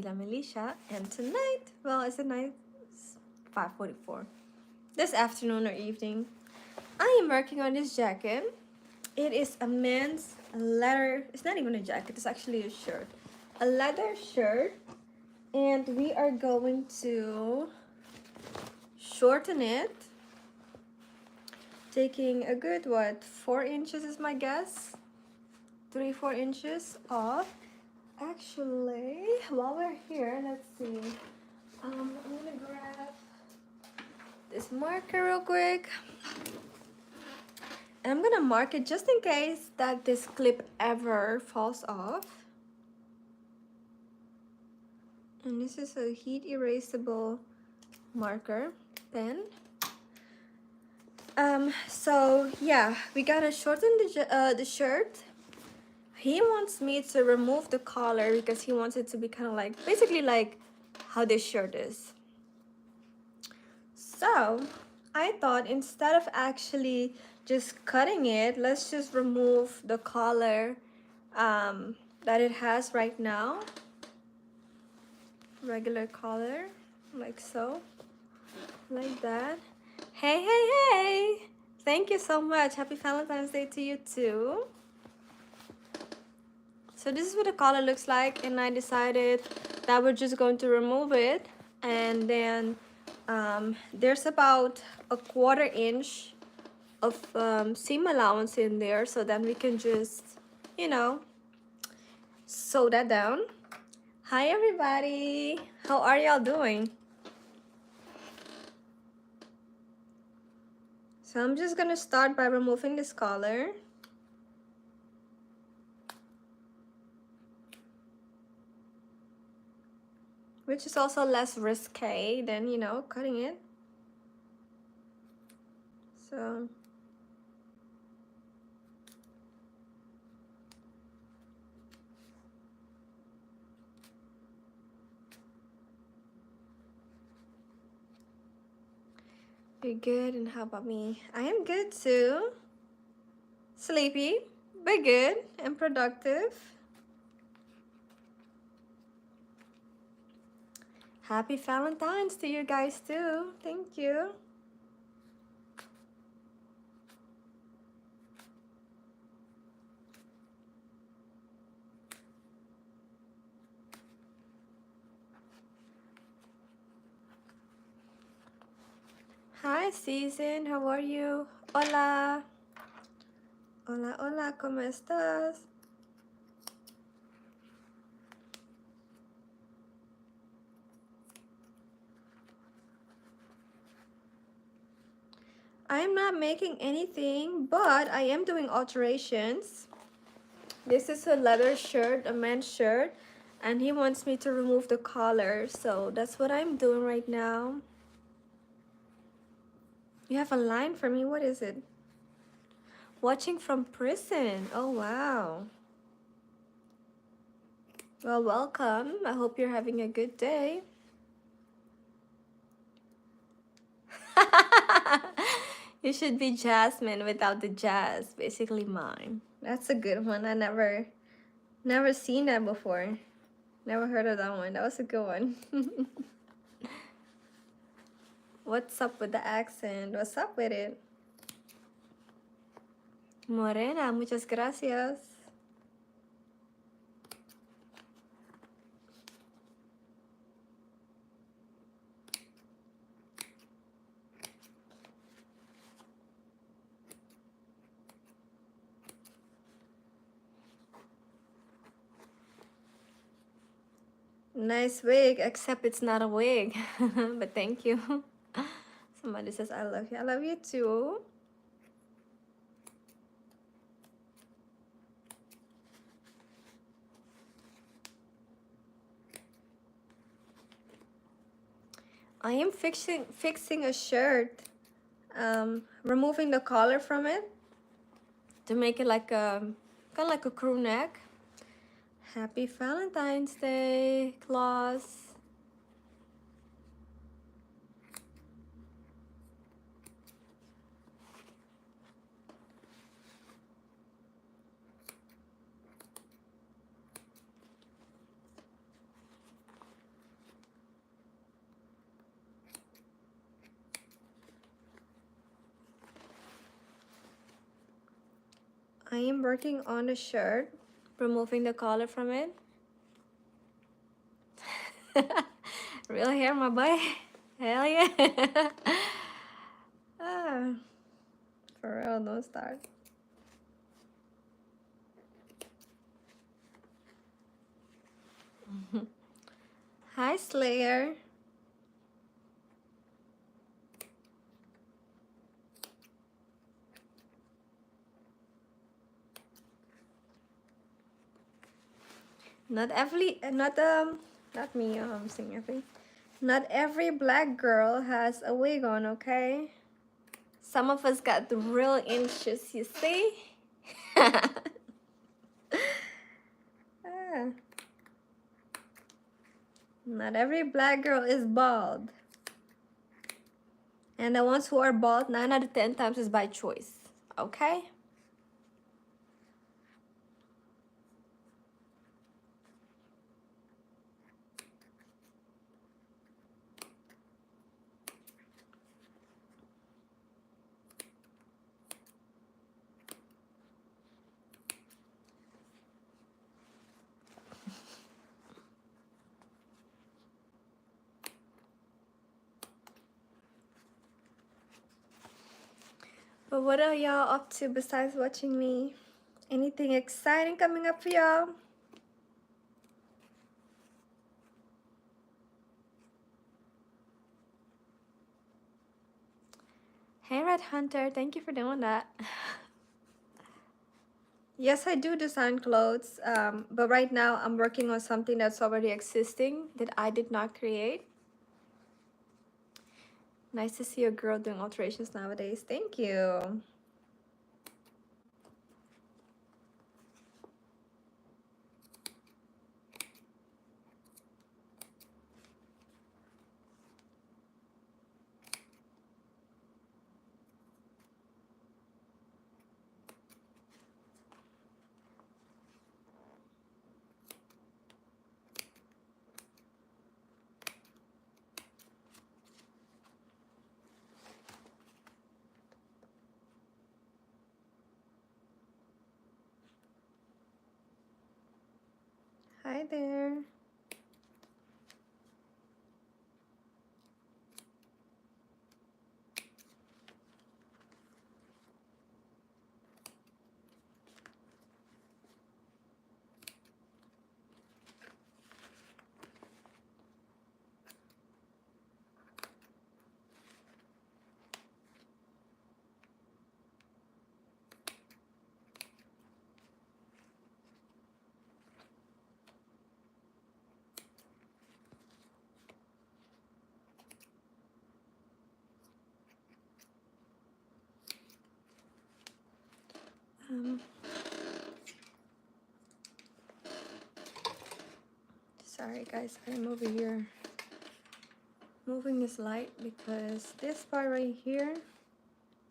Mila Melisha, and tonight, well, it's the night, it's 5:44. This afternoon or evening, I am working on this jacket. It is a men's leather, it's not even a jacket, it's actually a shirt. A leather shirt, and we are going to shorten it, taking a good, 4 inches is my guess? 3-4 inches off. Actually, while we're here, let's see. I'm gonna grab this marker real quick. And I'm gonna mark it just in case that this clip ever falls off. And this is a heat erasable marker pen. So yeah, we gotta shorten the shirt. He wants me to remove the collar because he wants it to be kind of like, basically like how this shirt is. So I thought instead of actually just cutting it, let's just remove the collar that it has right now. Regular collar, like so, like that. Hey, hey, hey! Thank you so much. Happy Valentine's Day to you too. So this is what the collar looks like, and I decided that we're just going to remove it, and then there's about a 1/4 inch of seam allowance in there, so then we can just, you know, sew that down. Hi everybody, how are y'all doing? So I'm just gonna start by removing this collar. Which is also less risque than, you know, cutting it. So you're good, and how about me? I am good too. Sleepy, but good and productive. Happy Valentine's to you guys too. Thank you. Hi Season, how are you? Hola. Hola, hola, ¿cómo estás? I am not making anything, but I am doing alterations. This is a leather shirt, a men's shirt, and he wants me to remove the collar, so that's what I'm doing right now. You have a line for me, what is it? Watching from prison. Oh wow. Well, welcome. I hope you're having a good day. You should be Jasmine without the jazz, basically mine. That's a good one. I never seen that before. Never heard of that one. That was a good one. What's up with the accent? What's up with it? Morena, muchas gracias. Nice wig, except it's not a wig. But thank you. Somebody says I love you. I love you too. I am fixing a shirt, removing the collar from it to make it like a kind of like a crew neck. Happy Valentine's Day, Claus. I am working on the shirt, removing the collar from it. Real hair, my boy. Hell yeah. Ah, for real, don't start. Hi, Slayer. Not every, not me, saying every. Not every black girl has a wig on, okay? Some of us got the real inches, you see? Ah. Not every black girl is bald. And the ones who are bald, 9 out of 10 times is by choice, okay? But what are y'all up to besides watching me? Anything exciting coming up for y'all? Hey, Red Hunter, thank you for doing that. Yes, I do design clothes, but right now I'm working on something that's already existing that I did not create. Nice to see a girl doing alterations nowadays. Thank you. Hi there. Sorry guys, I'm over here moving this light because this part right here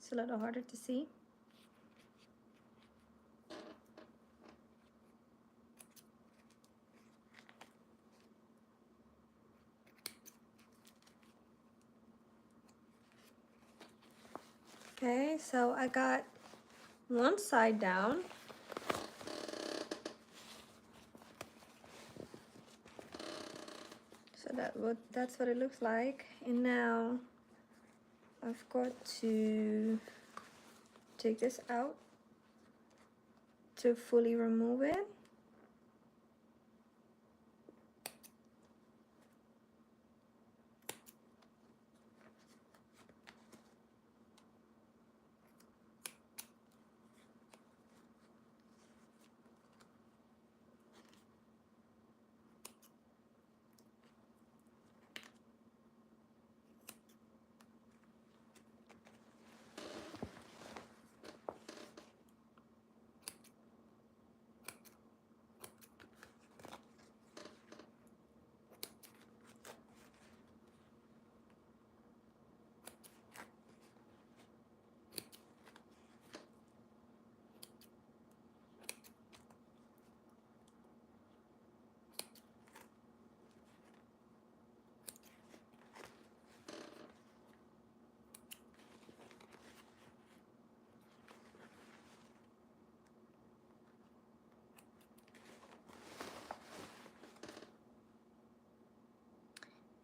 is a little harder to see. Okay, so I got one side down. So that's what it looks like. And now I've got to take this out to fully remove it.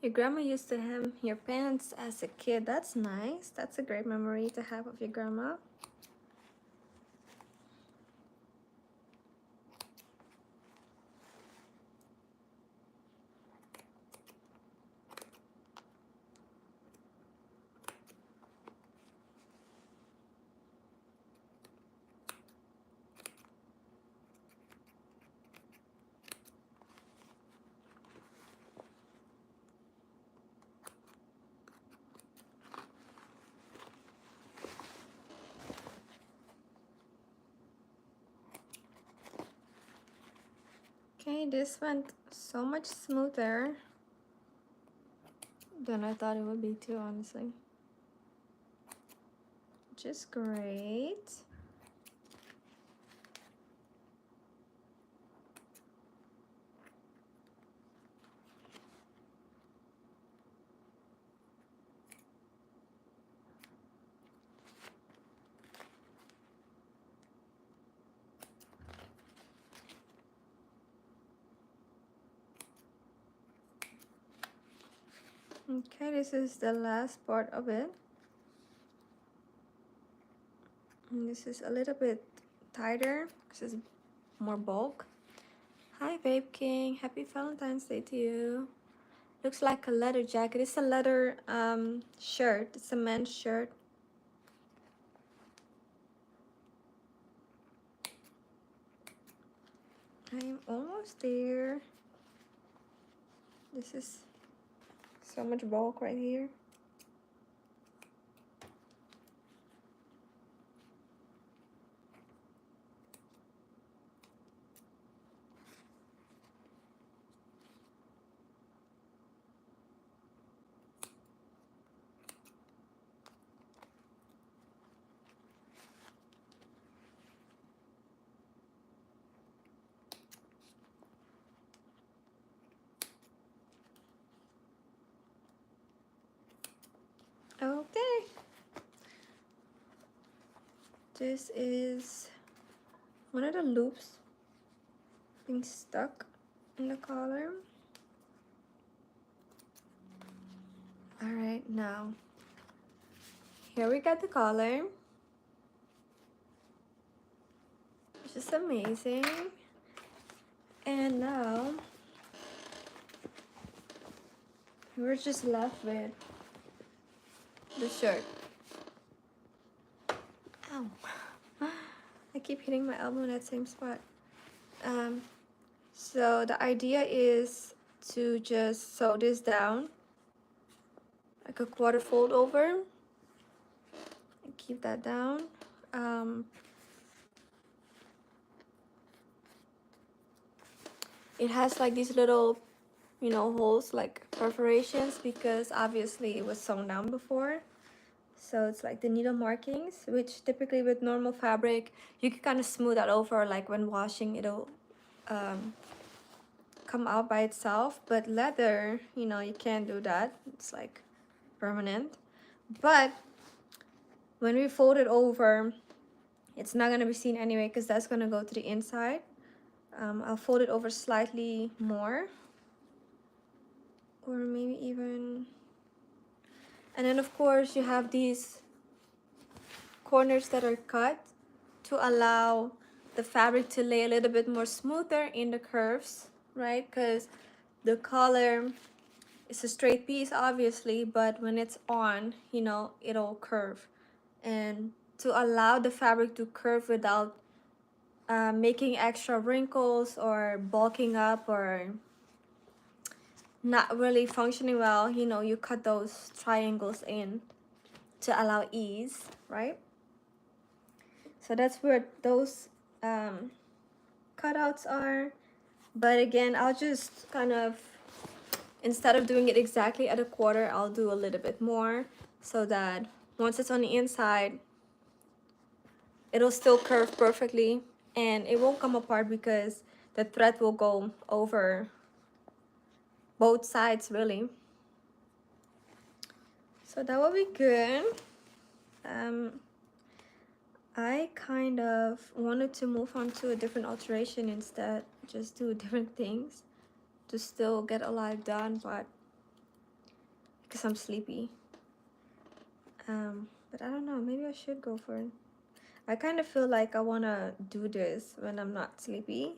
Your grandma used to hem your pants as a kid. That's nice. That's a great memory to have of your grandma. Okay, this went so much smoother than I thought it would be too, honestly. Which is great. Okay, this is the last part of it. And this is a little bit tighter because it's more bulk. Hi, Babe King. Happy Valentine's Day to you. Looks like a leather jacket. It's a leather shirt. It's a men's shirt. I'm almost there. This is so much bulk right here. Okay. This is one of the loops being stuck in the collar. Alright, now here we got the collar, which is amazing. And now we're just left with the shirt. Ow. I keep hitting my elbow in that same spot. So the idea is to just sew this down like a quarter fold over and keep that down. It has like these little, you know, holes, like perforations, because obviously it was sewn down before. So it's like the needle markings, which typically with normal fabric you can kind of smooth that over, like when washing it'll come out by itself. But leather, you know, you can't do that. It's like permanent. But when we fold it over, it's not going to be seen anyway because that's going to go to the inside. I'll fold it over slightly more, or maybe even, and then of course you have these corners that are cut to allow the fabric to lay a little bit more smoother in the curves, right? Because the collar is a straight piece obviously, but when it's on, you know, it'll curve. And to allow the fabric to curve without making extra wrinkles or bulking up or not really functioning well, you know, you cut those triangles in to allow ease, right? So that's where those cutouts are. But again, I'll just kind of, instead of doing it exactly at a quarter, I'll do a little bit more so that once it's on the inside, it'll still curve perfectly and it won't come apart because the thread will go over both sides really. So that will be good. I kind of wanted to move on to a different alteration instead, just do different things to still get a lot done, but because I'm sleepy. But I don't know, maybe I should go for it. I kind of feel like I want to do this when I'm not sleepy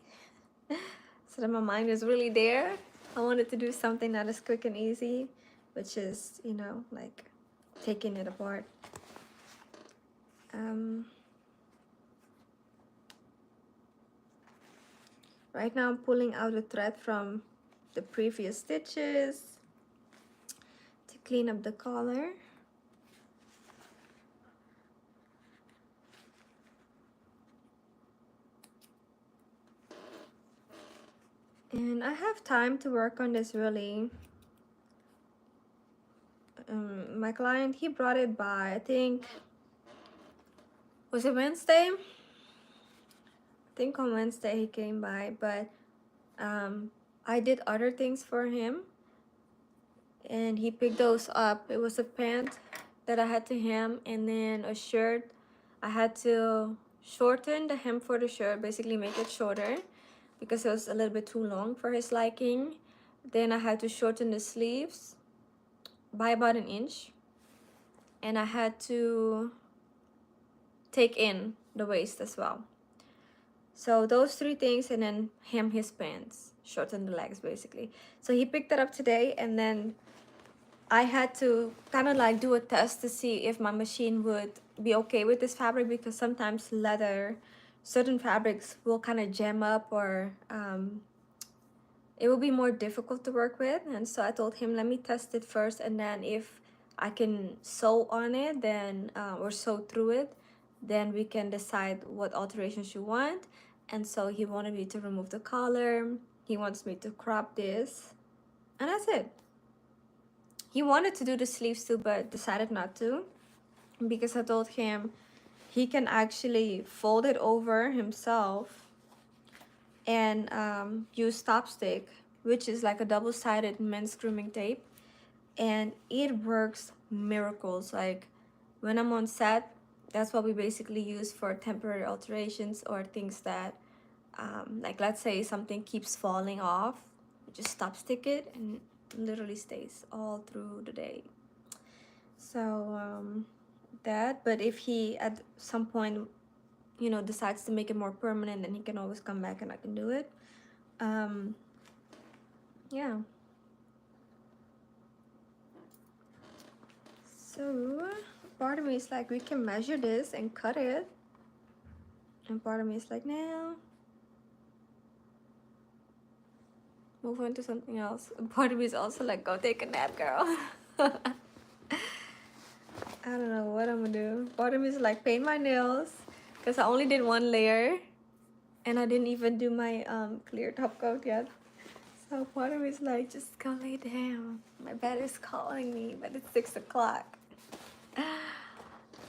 so that my mind is really there. I wanted to do something that is quick and easy, which is, you know, like taking it apart. Right now I'm pulling out a thread from the previous stitches to clean up the collar. And I have time to work on this really. My client, he brought it by, I think, was it Wednesday? I think on Wednesday he came by, but I did other things for him and he picked those up. It was a pant that I had to hem, and then a shirt. I had to shorten the hem for the shirt, basically make it shorter because it was a little bit too long for his liking. Then I had to shorten the sleeves by about an inch, and I had to take in the waist as well. So those three things, and then hem his pants, shorten the legs basically. So he picked it up today, and then I had to kind of like do a test to see if my machine would be okay with this fabric, because sometimes leather, certain fabrics will kind of jam up, or it will be more difficult to work with. And so I told him, let me test it first, and then if I can sew on it, then or sew through it, then we can decide what alterations you want. And so he wanted me to remove the collar, he wants me to crop this, and that's it. He wanted to do the sleeves too, but decided not to, because I told him he can actually fold it over himself and use Stop Stick, which is like a double-sided men's grooming tape, and it works miracles. Like when I'm on set, that's what we basically use for temporary alterations or things that like let's say something keeps falling off, just Stop Stick it and literally stays all through the day. So that, but if he at some point, you know, decides to make it more permanent, then he can always come back and I can do it. Yeah, so part of me is like, we can measure this and cut it, and part of me is like, no, move on to something else. And part of me is also like, go take a nap, girl. I don't know what I'm gonna do. Part of me is like, paint my nails, because I only did one layer and I didn't even do my clear top coat yet. So part of me is like, just go lay down. My bed is calling me, but it's 6 o'clock.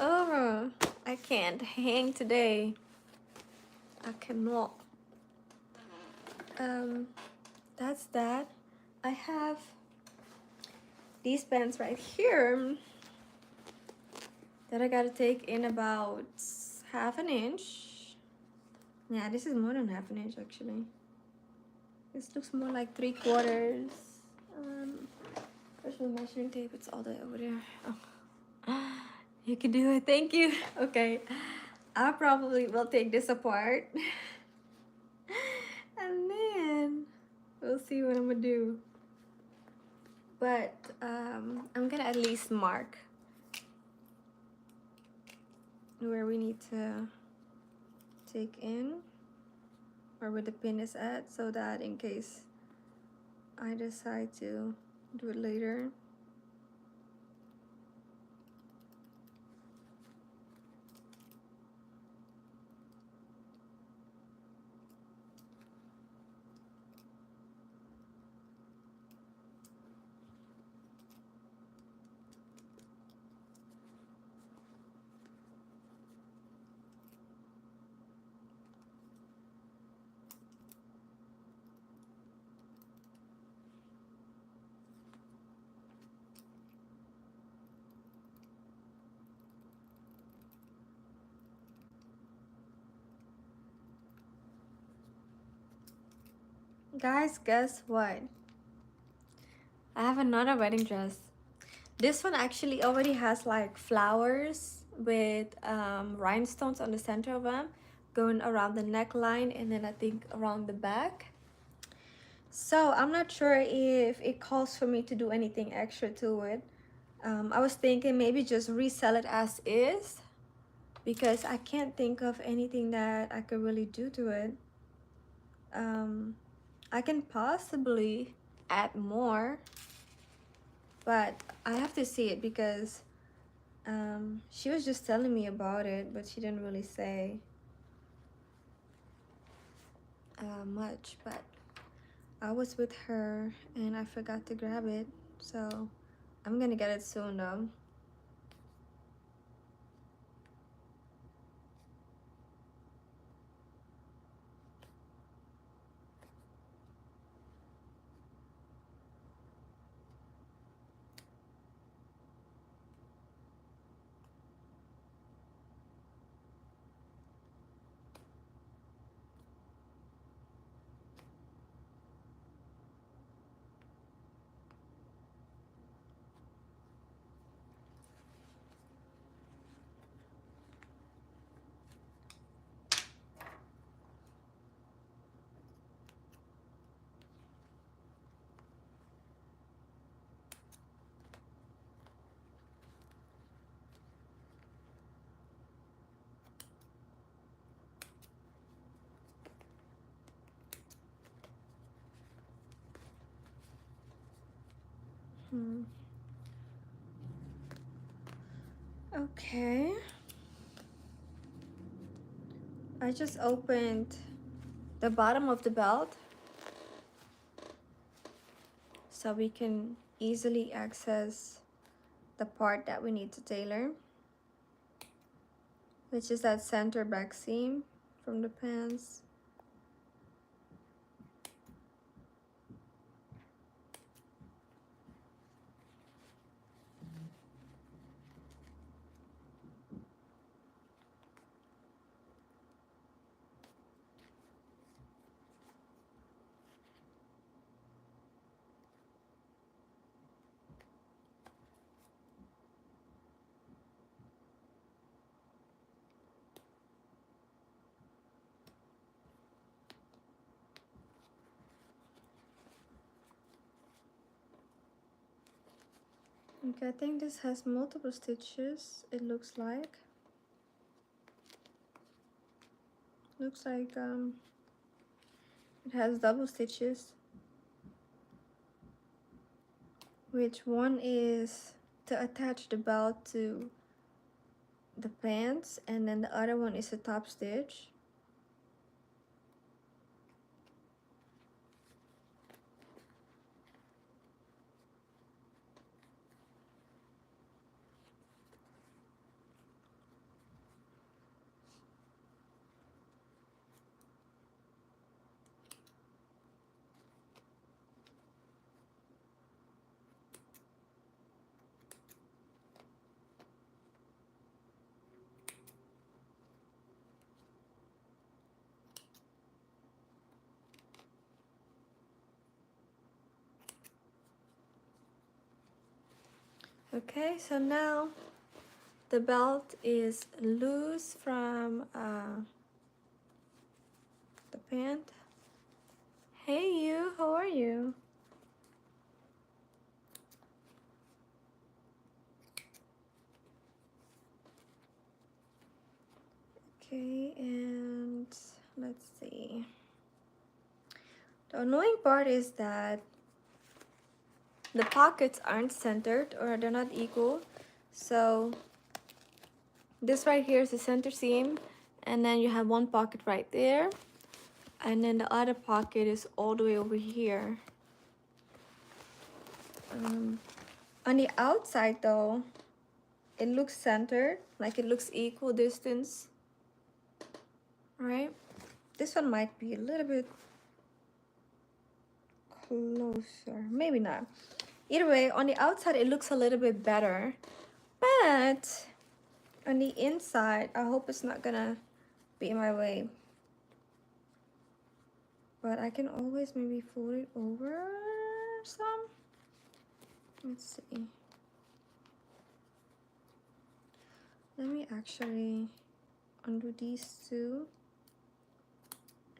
Oh, I can't hang today. I cannot. That's that. I have these pants right here that I gotta take in about half an inch. Yeah, this is more than half an inch actually. This looks more like 3/4. Where's my measuring tape? It's all the way over there. Oh. You can do it. Thank you. Okay. I probably will take this apart. And then we'll see what I'm gonna do. But I'm gonna at least mark where we need to take in, or where the pin is at, so that in case I decide to do it later. Guys, guess what? I have another wedding dress. This one actually already has like flowers with rhinestones on the center of them, going around the neckline and then I think around the back. So I'm not sure if it calls for me to do anything extra to it. I was thinking maybe just resell it as is, because I can't think of anything that I could really do to it. I can possibly add more, but I have to see it because she was just telling me about it, but she didn't really say much. But I was with her and I forgot to grab it, so I'm gonna get it soon though. Okay, I just opened the bottom of the belt so we can easily access the part that we need to tailor, which is that center back seam from the pants. Okay, I think this has multiple stitches, it looks like. Looks like it has double stitches, which one is to attach the belt to the pants and then the other one is a top stitch. Okay, so now the belt is loose from the pant. Hey you, how are you? Okay, and let's see. The annoying part is that the pockets aren't centered or they're not equal. So this right here is the center seam, and then you have one pocket right there, and then the other pocket is all the way over here. On the outside though, it looks centered, like it looks equal distance, right? This one might be a little bit closer, maybe not. Either way, on the outside it looks a little bit better, but on the inside I hope it's not gonna be in my way. But I can always maybe fold it over some. Let's see. Let me actually undo these two.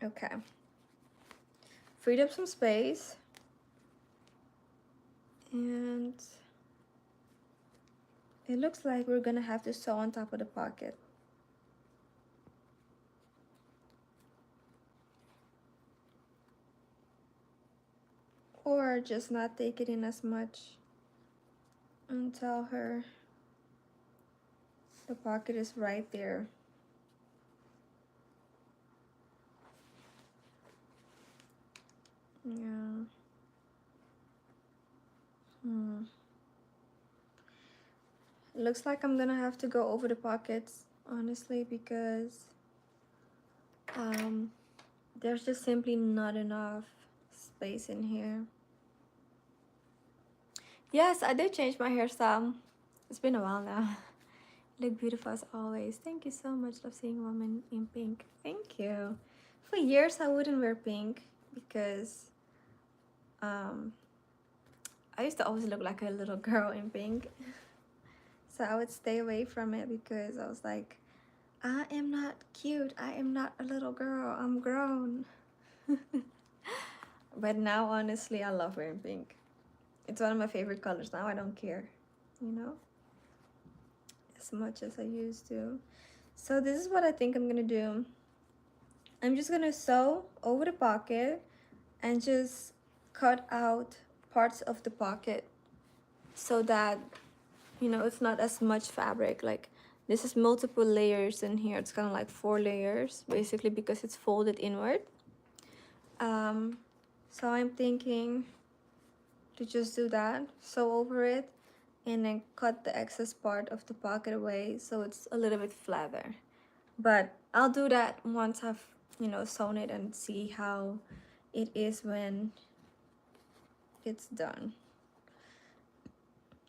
Okay. Freed up some space. And it looks like we're gonna have to sew on top of the pocket. Or just not take it in as much and tell her the pocket is right there. Yeah. It looks like I'm gonna have to go over the pockets, honestly, because there's just simply not enough space in here. Yes, I did change my hairstyle. It's been a while now. Look beautiful as always. Thank you so much. Love seeing a woman in pink. Thank you. For years, I wouldn't wear pink because I used to always look like a little girl in pink. So I would stay away from it because I was like, I am not cute. I am not a little girl. I'm grown. But now, honestly, I love wearing pink. It's one of my favorite colors. Now I don't care, you know, as much as I used to. So this is what I think I'm gonna do. I'm just gonna sew over the pocket and just cut out parts of the pocket so that, you know, it's not as much fabric. Like this is multiple layers in here. It's kind of like 4 layers basically because it's folded inward. So I'm thinking to just do that, sew over it, and then cut the excess part of the pocket away so it's a little bit flatter. But I'll do that once I've, you know, sewn it and see how it is when it's done.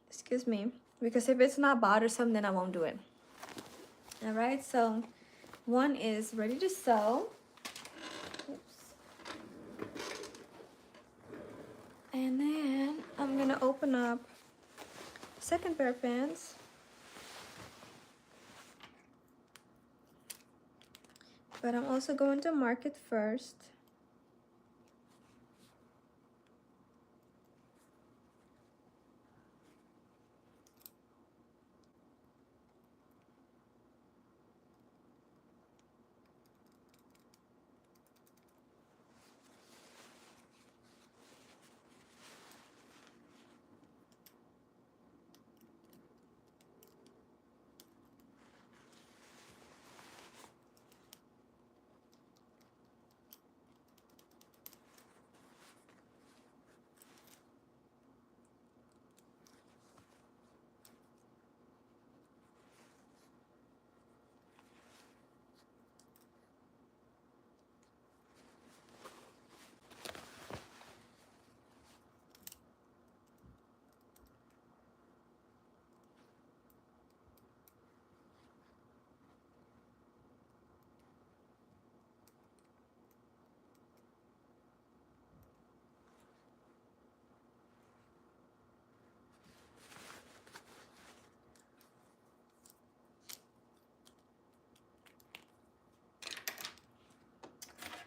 Excuse me, because if it's not bothersome, then I won't do it. All right, so one is ready to sew. Oops. And then I'm gonna open up second pair of pants. But I'm also going to mark it first.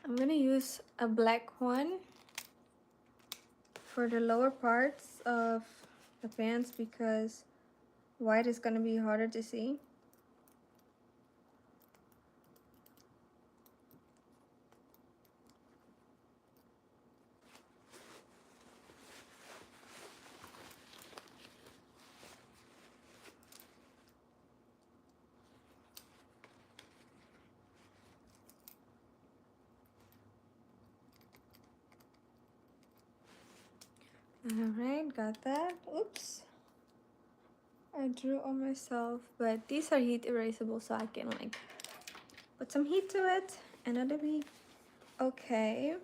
I'm gonna use a black one for the lower parts of the pants because white is gonna be harder to see. Alright, got that. Oops. I drew on myself, but these are heat erasable, so I can like put some heat to it and it'll be okay.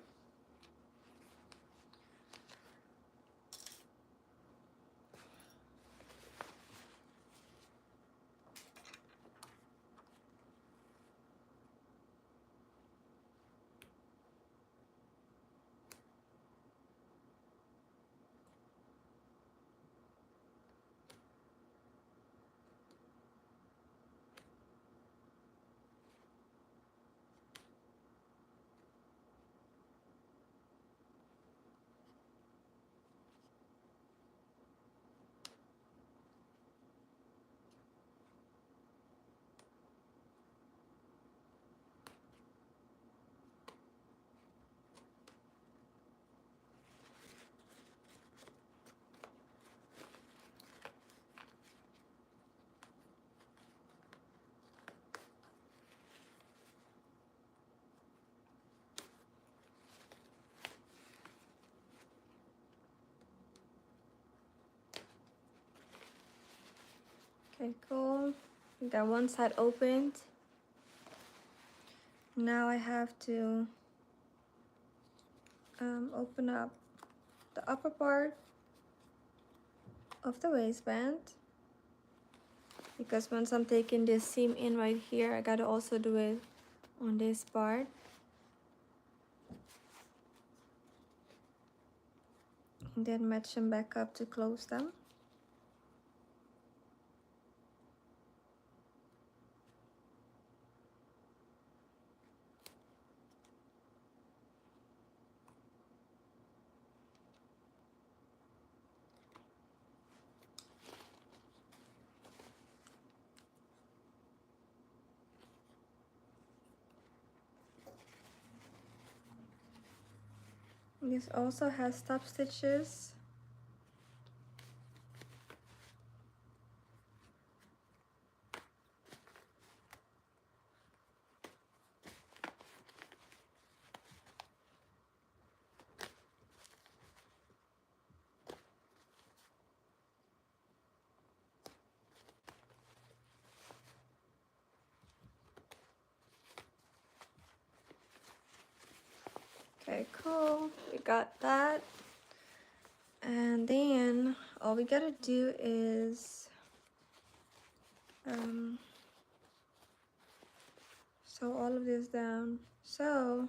Okay, cool. We got one side opened. Now I have to open up the upper part of the waistband, because once I'm taking this seam in right here, I gotta also do it on this part. And then match them back up to close them. This also has top stitches. Okay, cool. We got that. And then all we gotta do is sew all of this down. So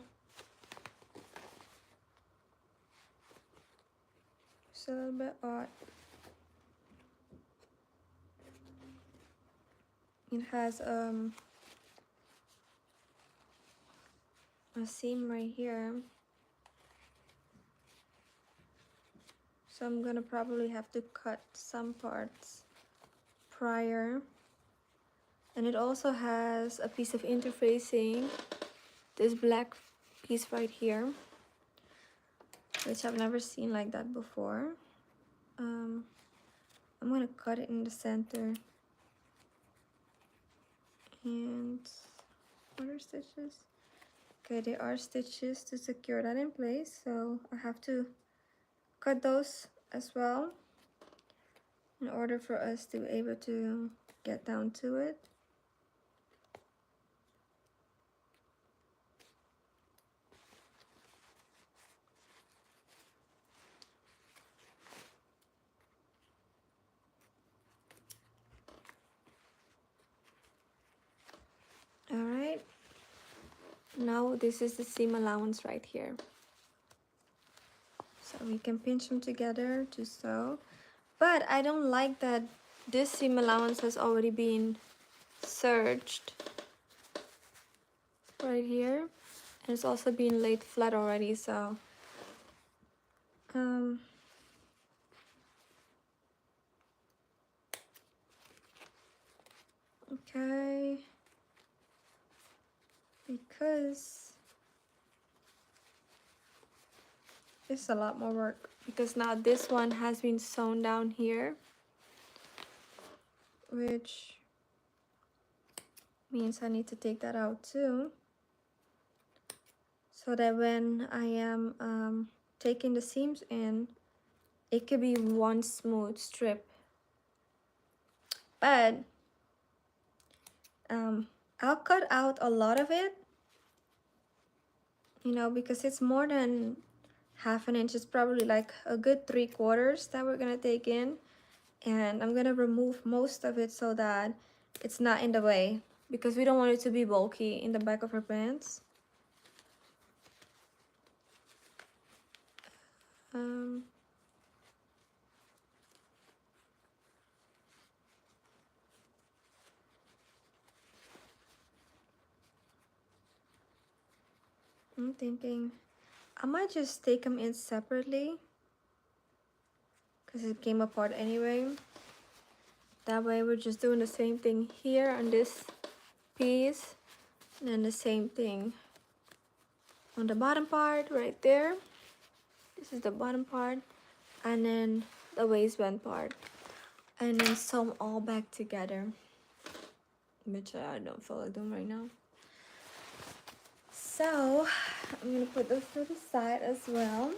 it's a little bit odd. It has a seam right here. So I'm gonna probably have to cut some parts prior. And it also has a piece of interfacing, this black piece right here, which I've never seen like that before. I'm gonna cut it in the center. And what are stitches? Okay, there are stitches to secure that in place, so I have to cut those as well in order for us to be able to get down to it. All right, now this is the seam allowance right here. So we can pinch them together to sew. But I don't like that this seam allowance has already been serged right here. And it's also been laid flat already, so okay. Because it's a lot more work, because now this one has been sewn down here, which means I need to take that out too, so that when I am taking the seams in, it could be one smooth strip. But I'll cut out a lot of it, you know, because it's more than half an inch. It's probably like a good 3/4 that we're gonna take in, and I'm gonna remove most of it so that it's not in the way, because we don't want it to be bulky in the back of our pants. I'm thinking I might just take them in separately, because it came apart anyway. That way we're just doing the same thing here on this piece, and then the same thing on the bottom part right there. This is the bottom part, and then the waistband part, and then sew them all back together, which I don't feel like doing right now. So I'm gonna put those to the side as well.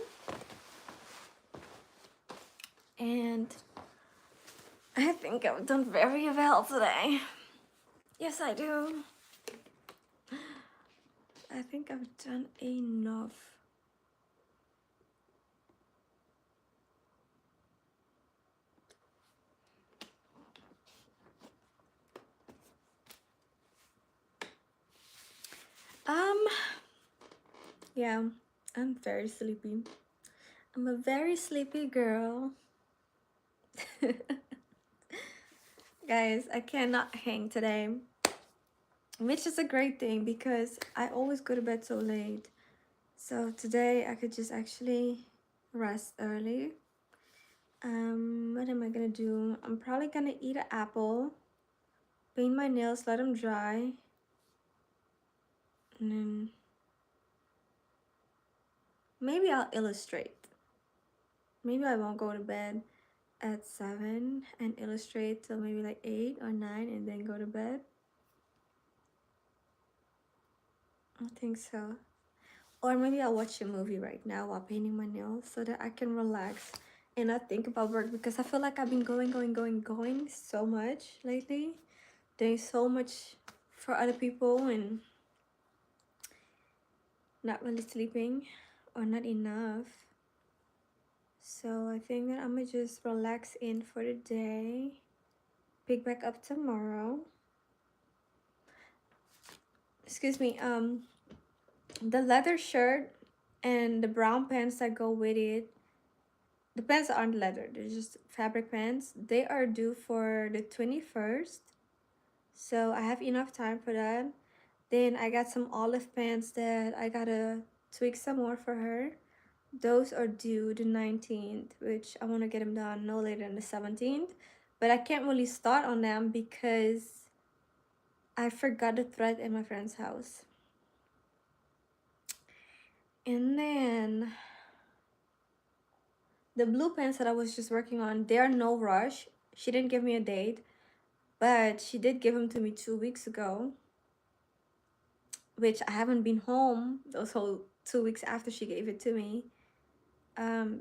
And I think I've done very well today. Yes, I do. I think I've done enough. Yeah, I'm very sleepy. I'm a very sleepy girl. Guys, I cannot hang today, which is a great thing because I always go to bed so late. So today I could just actually rest early. What am I gonna do? I'm probably gonna eat an apple, paint my nails, let them dry, and then maybe I'll illustrate. Maybe I won't go to bed at 7 and illustrate till maybe like 8 or 9 and then go to bed. I think so. Or maybe I'll watch a movie right now while painting my nails so that I can relax and not think about work, because I feel like I've been going so much lately, doing so much for other people and not really sleeping or not enough. So I think that I'm gonna just relax in for the day, pick back up tomorrow. Excuse me, the leather shirt and the brown pants that go with it, the pants aren't leather, they're just fabric pants. They are due for the 21st, so I have enough time for that. Then I got some olive pants that I gotta tweak some more for her. Those are due the 19th, which I want to get them done no later than the 17th. But I can't really start on them because I forgot the thread in my friend's house. And then the blue pants that I was just working on, they are no rush. She didn't give me a date, but she did give them to me 2 weeks ago, which I haven't been home those whole 2 weeks after she gave it to me.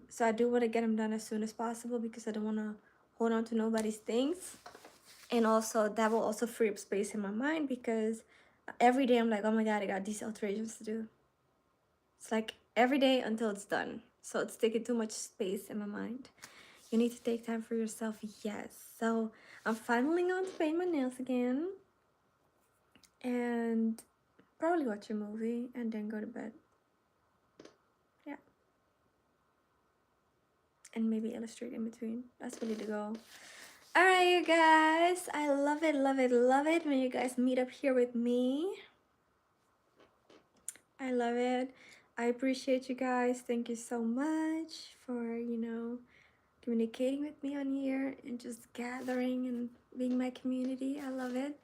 So I do want to get them done as soon as possible because I don't want to hold on to nobody's things. And also that will also free up space in my mind because every day I'm like, oh my god, I got these alterations to do. It's like every day until it's done. So it's taking too much space in my mind. You need to take time for yourself, yes. So I'm finally going to paint my nails again and probably watch a movie and then go to bed. Yeah. And maybe illustrate in between. That's really the goal. Alright, you guys. I love it, love it, love it when you guys meet up here with me. I love it. I appreciate you guys. Thank you so much for, communicating with me on here and just gathering and being my community. I love it.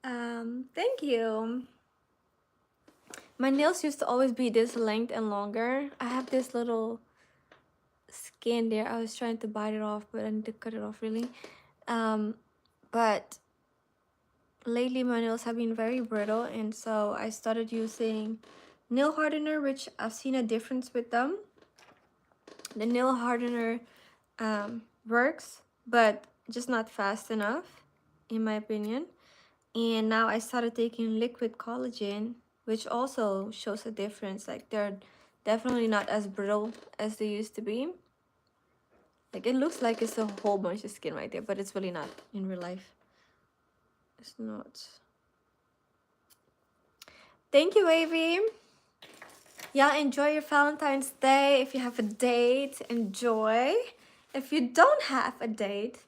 Thank you. My nails used to always be this length and longer. I have this little skin there. I was trying to bite it off, but I need to cut it off really. But lately my nails have been very brittle, and so I started using nail hardener, which I've seen a difference with them. The nail hardener works, but just not fast enough in my opinion. And now I started taking liquid collagen, which also shows a difference. Like they're definitely not as brittle as they used to be. Like it looks like it's a whole bunch of skin right there, but it's really not in real life. It's not. Thank you, Wavy. Yeah, enjoy your Valentine's Day. If you have a date, enjoy. If you don't have a date,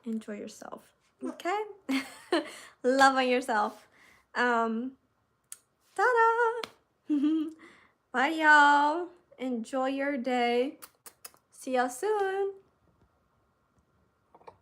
enjoy yourself. Okay? Love on yourself. Ta-da! Bye, y'all. Enjoy your day. See y'all soon.